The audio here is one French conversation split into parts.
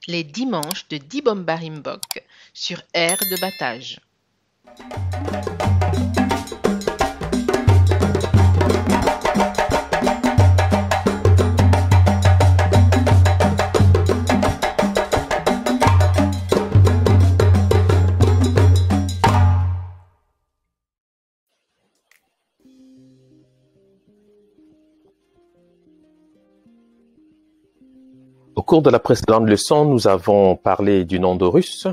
Les dimanches de Dibomba-Rimbok sur Air de Battage. Au cours de la précédente leçon, nous avons parlé du nom d'Horus.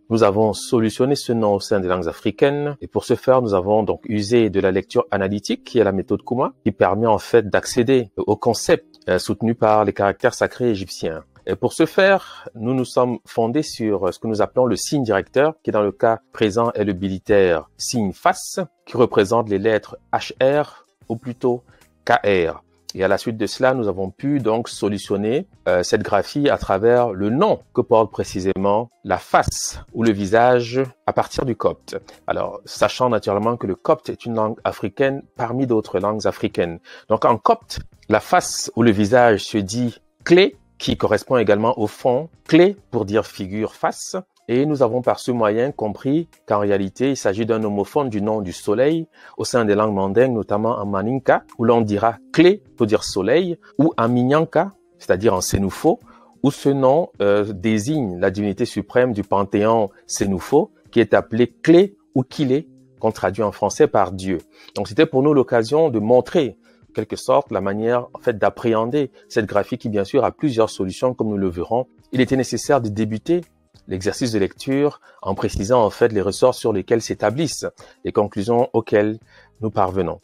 Nous avons solutionné ce nom au sein des langues africaines. Et pour ce faire, nous avons donc usé de la lecture analytique, qui est la méthode Kuma, qui permet en fait d'accéder au concept soutenu par les caractères sacrés égyptiens. Et pour ce faire, nous nous sommes fondés sur ce que nous appelons le signe directeur, qui dans le cas présent est le bilitaire signe face, qui représente les lettres HR ou plutôt KR. Et à la suite de cela, nous avons pu donc solutionner cette graphie à travers le nom que porte précisément la face ou le visage à partir du copte. Alors, sachant naturellement que le copte est une langue africaine parmi d'autres langues africaines. Donc en copte, la face ou le visage se dit clé, qui correspond également au fond, clé pour dire figure face. Et nous avons par ce moyen compris qu'en réalité, il s'agit d'un homophone du nom du soleil au sein des langues mandingues, notamment en Maninka, où l'on dira clé pour dire soleil, ou en Minyanka, c'est-à-dire en Sénoufo, où ce nom désigne la divinité suprême du panthéon Sénoufo, qui est appelé clé ou kilé, qu'on traduit en français par Dieu. Donc c'était pour nous l'occasion de montrer en quelque sorte la manière en fait d'appréhender cette graphie qui bien sûr a plusieurs solutions comme nous le verrons. Il était nécessaire de débuter l'exercice de lecture en précisant en fait les ressorts sur lesquels s'établissent les conclusions auxquelles nous parvenons.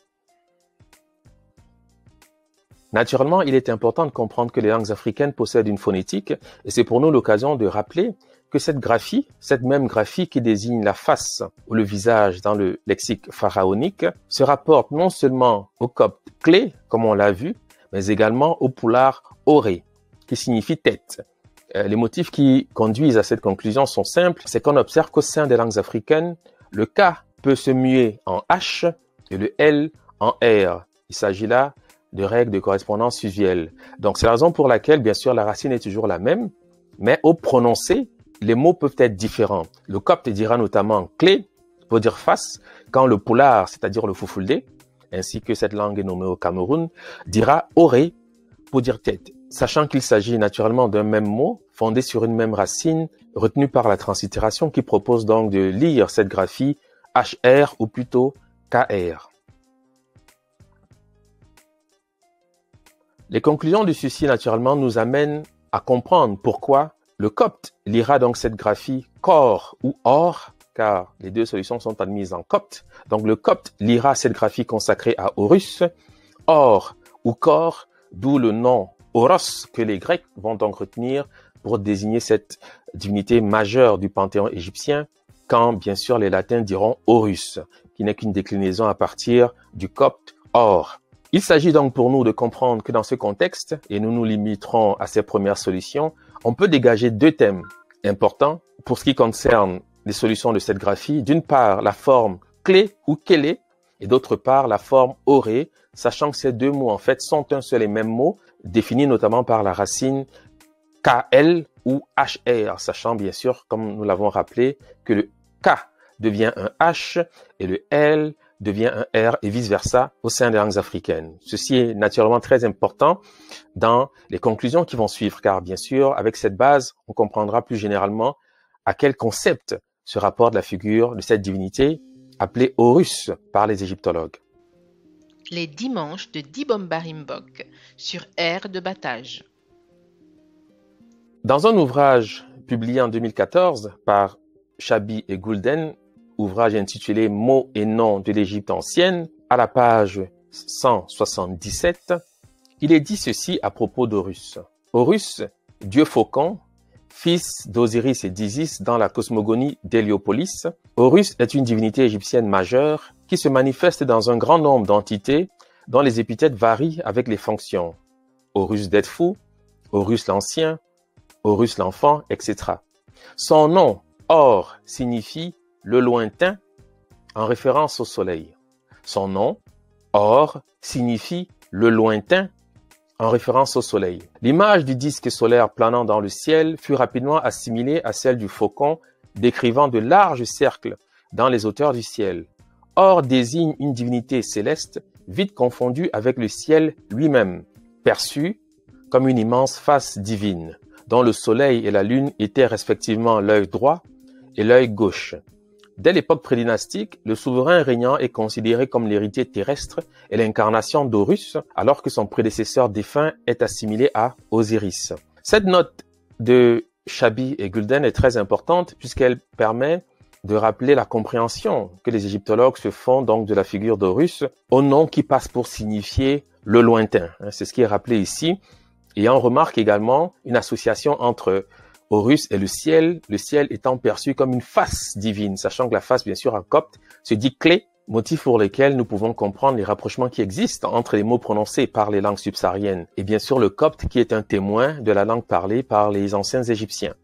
Naturellement, il est important de comprendre que les langues africaines possèdent une phonétique et c'est pour nous l'occasion de rappeler que cette graphie, cette même graphie qui désigne la face ou le visage dans le lexique pharaonique, se rapporte non seulement au copte clé, comme on l'a vu, mais également au poulard oré, qui signifie tête. Les motifs qui conduisent à cette conclusion sont simples, c'est qu'on observe qu'au sein des langues africaines, le K peut se muer en H et le L en R. Il s'agit là de règles de correspondance usuelles. Donc c'est la raison pour laquelle, bien sûr, la racine est toujours la même, mais au prononcé, les mots peuvent être différents. Le copte dira notamment clé pour dire face, quand le poulard, c'est-à-dire le foufoulde, ainsi que cette langue est nommée au Cameroun, dira oré pour dire tête. Sachant qu'il s'agit naturellement d'un même mot, fondé sur une même racine, retenu par la translittération qui propose donc de lire cette graphie HR ou plutôt KR. Les conclusions de ceci naturellement nous amènent à comprendre pourquoi le copte lira donc cette graphie KOR ou OR, car les deux solutions sont admises en copte. Donc le copte lira cette graphie consacrée à Horus, OR ou KOR, d'où le nom Horos que les Grecs vont donc retenir pour désigner cette divinité majeure du panthéon égyptien, quand bien sûr les Latins diront Horus, qui n'est qu'une déclinaison à partir du copte Or. Il s'agit donc pour nous de comprendre que dans ce contexte, et nous nous limiterons à ces premières solutions, on peut dégager deux thèmes importants pour ce qui concerne les solutions de cette graphie. D'une part, la forme clé ou kélé, et d'autre part, la forme oré, sachant que ces deux mots en fait sont un seul et même mot, défini notamment par la racine KL ou HR, sachant bien sûr, comme nous l'avons rappelé, que le K devient un H et le L devient un R et vice-versa au sein des langues africaines. Ceci est naturellement très important dans les conclusions qui vont suivre, car bien sûr, avec cette base, on comprendra plus généralement à quel concept se rapporte la figure de cette divinité appelée Horus par les égyptologues. Les dimanches de Dibomba-Rimbok sur Air de Battage. Dans un ouvrage publié en 2014 par Chabi et Goulden, ouvrage intitulé Mots et noms de l'Égypte ancienne, à la page 177, il est dit ceci à propos d'Horus. Horus, dieu faucon, fils d'Osiris et d'Isis dans la cosmogonie d'Héliopolis, Horus est une divinité égyptienne majeure qui se manifeste dans un grand nombre d'entités dont les épithètes varient avec les fonctions. Horus d'Edfou, Horus l'Ancien, Horus l'Enfant, etc. Son nom, Or, signifie le lointain en référence au soleil. Son nom, Or, signifie le lointain en référence au soleil. L'image du disque solaire planant dans le ciel fut rapidement assimilée à celle du faucon décrivant de larges cercles dans les hauteurs du ciel. Or désigne une divinité céleste vite confondue avec le ciel lui-même, perçu comme une immense face divine, dont le soleil et la lune étaient respectivement l'œil droit et l'œil gauche. Dès l'époque prédynastique, le souverain régnant est considéré comme l'héritier terrestre et l'incarnation d'Horus, alors que son prédécesseur défunt est assimilé à Osiris. Cette note de Shabi et Gulden est très importante puisqu'elle permet de rappeler la compréhension que les égyptologues se font donc de la figure d'Horus au nom qui passe pour signifier le lointain. C'est ce qui est rappelé ici. Et on remarque également une association entre Horus et le ciel étant perçu comme une face divine, sachant que la face, bien sûr, en copte, se dit clé, motif pour lequel nous pouvons comprendre les rapprochements qui existent entre les mots prononcés par les langues subsahariennes et bien sûr le copte qui est un témoin de la langue parlée par les anciens Égyptiens.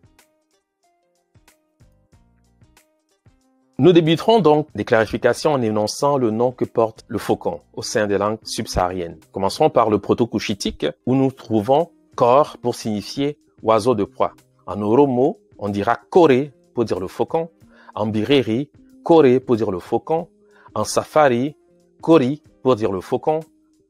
Nous débuterons donc des clarifications en énonçant le nom que porte le faucon au sein des langues subsahariennes. Commencerons par le proto-couchitique où nous trouvons kor pour signifier oiseau de proie. En oromo, on dira kore pour dire le faucon. En bireri, kore pour dire le faucon. En safari, kori pour dire le faucon.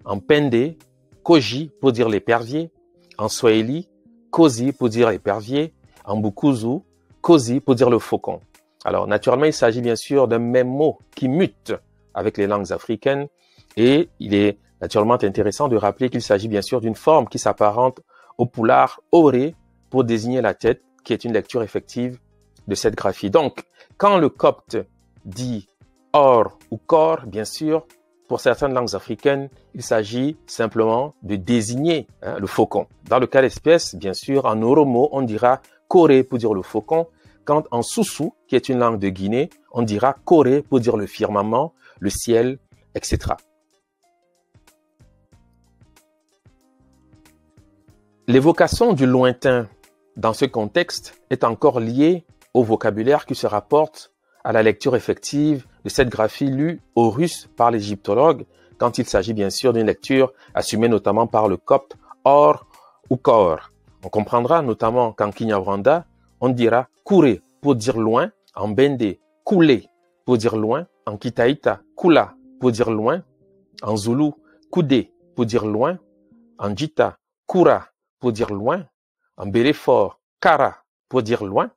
En pende, koji pour dire l'épervier. En swahili, kozi pour dire l'épervier. En bukuzu, kozi pour dire le faucon. Alors, naturellement, il s'agit bien sûr d'un même mot qui mute avec les langues africaines et il est naturellement intéressant de rappeler qu'il s'agit bien sûr d'une forme qui s'apparente au poulard oré pour désigner la tête, qui est une lecture effective de cette graphie. Donc, quand le copte dit or ou kor, bien sûr, pour certaines langues africaines, il s'agit simplement de désigner le faucon. Dans le cas d'espèce, bien sûr, en oromo, on dira kore pour dire le faucon. Quand en Soussou, qui est une langue de Guinée, on dira Kore pour dire le firmament, le ciel, etc. L'évocation du lointain dans ce contexte est encore liée au vocabulaire qui se rapporte à la lecture effective de cette graphie lue au russe par l'égyptologue quand il s'agit bien sûr d'une lecture assumée notamment par le copte or ou kor. On comprendra notamment qu'en Kinyarwanda, on dira Kouré pour dire loin, en Bende, Koulé pour dire loin, en Kitaïta, Kula pour dire loin, en Zoulou, Koudé pour dire loin, en Djita, Koura pour dire loin, en Béréfort, Kara pour dire loin,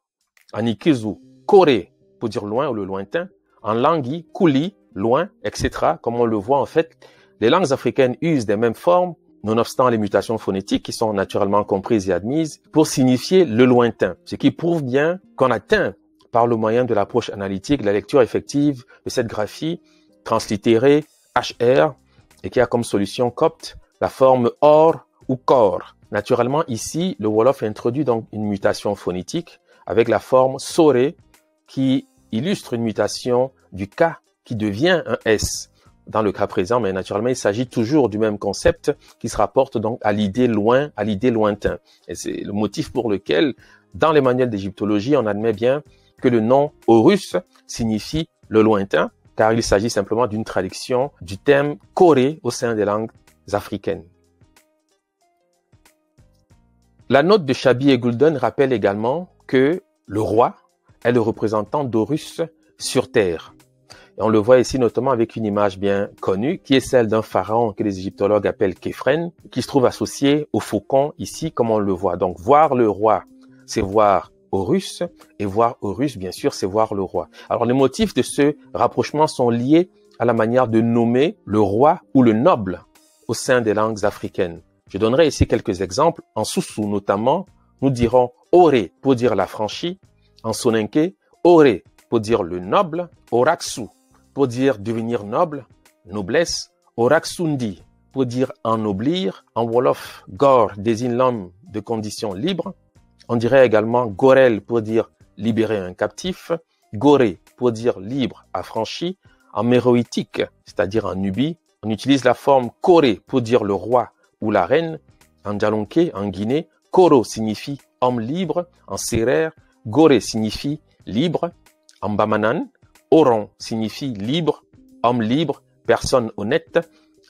en Ikizu, Koré pour dire loin ou le lointain, en Langui, Kouli, loin, etc. Comme on le voit en fait, les langues africaines usent des mêmes formes nonobstant les mutations phonétiques qui sont naturellement comprises et admises, pour signifier le lointain, ce qui prouve bien qu'on atteint, par le moyen de l'approche analytique, la lecture effective de cette graphie translittérée HR et qui a comme solution copte la forme or ou kor. Naturellement, ici, le Wolof introduit donc une mutation phonétique avec la forme soré qui illustre une mutation du K qui devient un S. Dans le cas présent, mais naturellement, il s'agit toujours du même concept qui se rapporte donc à l'idée loin, à l'idée lointain. Et c'est le motif pour lequel, dans les manuels d'égyptologie, on admet bien que le nom Horus signifie le lointain, car il s'agit simplement d'une traduction du terme Koré au sein des langues africaines. La note de Shabi et Gulden rappelle également que le roi est le représentant d'Horus sur terre. Et on le voit ici notamment avec une image bien connue, qui est celle d'un pharaon que les égyptologues appellent Képhren, qui se trouve associé au faucon ici, comme on le voit. Donc, voir le roi, c'est voir Horus, et voir Horus, bien sûr, c'est voir le roi. Alors, les motifs de ce rapprochement sont liés à la manière de nommer le roi ou le noble au sein des langues africaines. Je donnerai ici quelques exemples. En Soussou, notamment, nous dirons Oré pour dire l'affranchi. En Soninké, Oré pour dire le noble. Oraksu pour dire devenir noble, noblesse. Oraksundi pour dire ennoblir. En Wolof, Gor désigne l'homme de condition libre. On dirait également Gorel pour dire libérer un captif. Goré pour dire libre, affranchi. En méroïtique, c'est-à-dire en Nubie, on utilise la forme Koré pour dire le roi ou la reine. En Djalonké, en Guinée, Koro signifie homme libre. En Serer, Goré signifie libre. En Bamanan, Oron signifie libre, homme libre, personne honnête.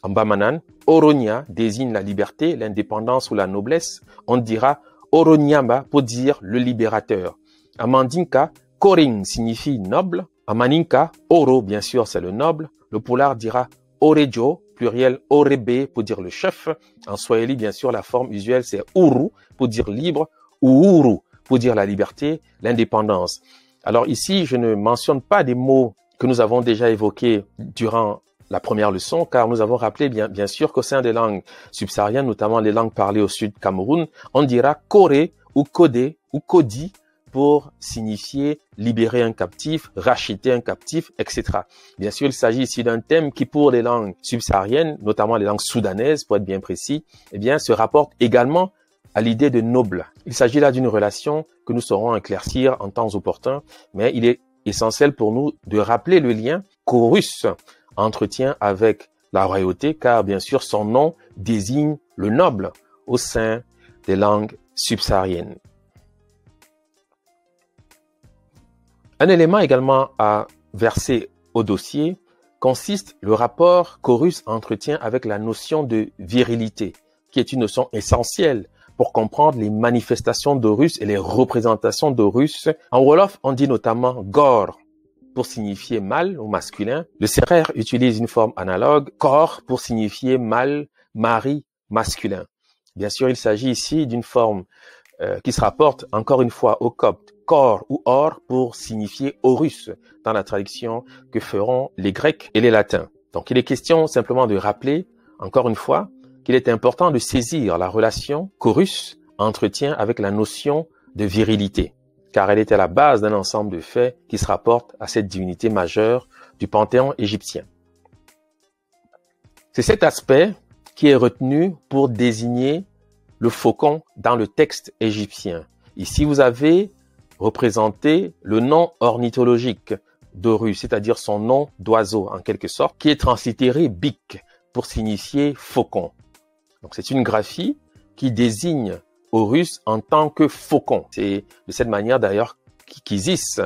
En Bamanan, Oronia désigne la liberté, l'indépendance ou la noblesse. On dira Oronyamba pour dire le libérateur. En Mandinka, Koring signifie noble. En Maninka, Oro, bien sûr, c'est le noble. Le Pulaar dira Orejo, pluriel Orebe pour dire le chef. En Swahili, bien sûr, la forme usuelle, c'est Uru pour dire libre ou Uru pour dire la liberté, l'indépendance. Alors ici, je ne mentionne pas des mots que nous avons déjà évoqués durant la première leçon, car nous avons rappelé bien sûr qu'au sein des langues subsahariennes, notamment les langues parlées au sud Cameroun, on dira Koré ou Kodé ou Kodi pour signifier libérer un captif, racheter un captif, etc. Bien sûr, il s'agit ici d'un thème qui, pour les langues subsahariennes, notamment les langues soudanaises, pour être bien précis, eh bien, se rapporte également à l'idée de noble. Il s'agit là d'une relation que nous saurons éclaircir en temps opportun, mais il est essentiel pour nous de rappeler le lien qu'Horus entretient avec la royauté, car bien sûr son nom désigne le noble au sein des langues subsahariennes. Un élément également à verser au dossier consiste le rapport qu'Horus entretient avec la notion de virilité, qui est une notion essentielle pour comprendre les manifestations d'Horus et les représentations d'Horus. En Wolof, on dit notamment Gor pour signifier mâle ou masculin. Le Serer utilise une forme analogue, Kor pour signifier mâle, mari, masculin. Bien sûr, il s'agit ici d'une forme qui se rapporte encore une fois au copte, Kor ou Or pour signifier Horus dans la traduction que feront les Grecs et les Latins. Donc il est question simplement de rappeler, encore une fois, qu'il est important de saisir la relation qu'Horus entretient avec la notion de virilité, car elle est à la base d'un ensemble de faits qui se rapportent à cette divinité majeure du panthéon égyptien. C'est cet aspect qui est retenu pour désigner le faucon dans le texte égyptien. Ici, vous avez représenté le nom ornithologique d'Horus, c'est-à-dire son nom d'oiseau en quelque sorte, qui est translittéré Bik pour signifier faucon. Donc c'est une graphie qui désigne Horus en tant que faucon. C'est de cette manière d'ailleurs qu'Isis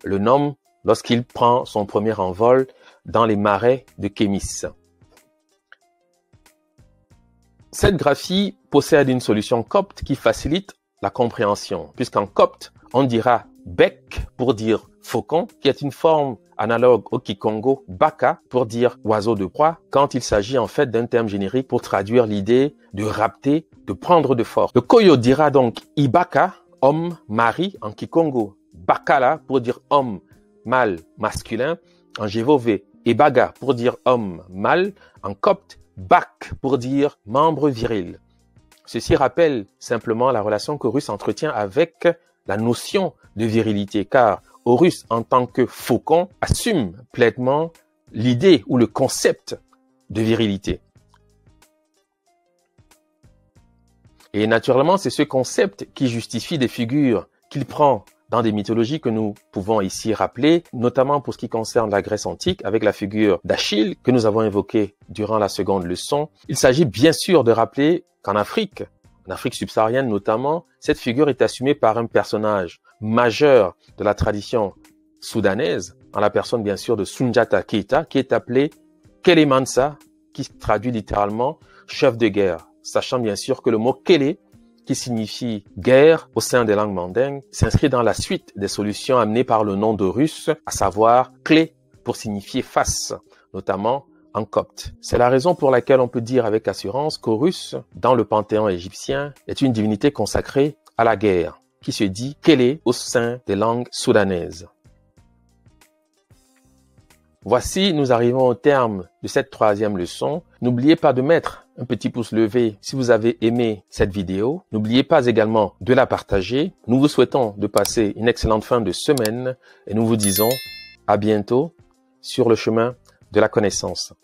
le nomme lorsqu'il prend son premier envol dans les marais de Kémis. Cette graphie possède une solution copte qui facilite la compréhension, puisqu'en copte, on dira bec pour dire faucon, qui est une forme analogue au kikongo, baka pour dire oiseau de proie, quand il s'agit en fait d'un terme générique pour traduire l'idée de rapter, de prendre de force. Le koyo dira donc ibaka, homme, mari en kikongo, bakala pour dire homme, mâle, masculin, en jévové, et baga pour dire homme, mâle, en copte, bak pour dire membre viril. Ceci rappelle simplement la relation qu'Horus entretient avec la notion de virilité, car Horus, en tant que faucon, assume pleinement l'idée ou le concept de virilité. Et naturellement, c'est ce concept qui justifie des figures qu'il prend dans des mythologies que nous pouvons ici rappeler, notamment pour ce qui concerne la Grèce antique, avec la figure d'Achille que nous avons évoquée durant la seconde leçon. Il s'agit bien sûr de rappeler qu'en Afrique subsaharienne notamment, cette figure est assumée par un personnage majeur de la tradition soudanaise, en la personne bien sûr de Soundiata Keita, qui est appelé Kélémansa, qui traduit littéralement chef de guerre, sachant bien sûr que le mot Kélé, qui signifie guerre au sein des langues mandingues, s'inscrit dans la suite des solutions amenées par le nom d'Horus, à savoir clé pour signifier face, notamment en copte. C'est la raison pour laquelle on peut dire avec assurance qu'Horus, dans le panthéon égyptien, est une divinité consacrée à la guerre, qui se dit Kélé au sein des langues soudanaises. Voici, nous arrivons au terme de cette troisième leçon. N'oubliez pas de mettre un petit pouce levé si vous avez aimé cette vidéo. N'oubliez pas également de la partager. Nous vous souhaitons de passer une excellente fin de semaine et nous vous disons à bientôt sur le chemin de la connaissance.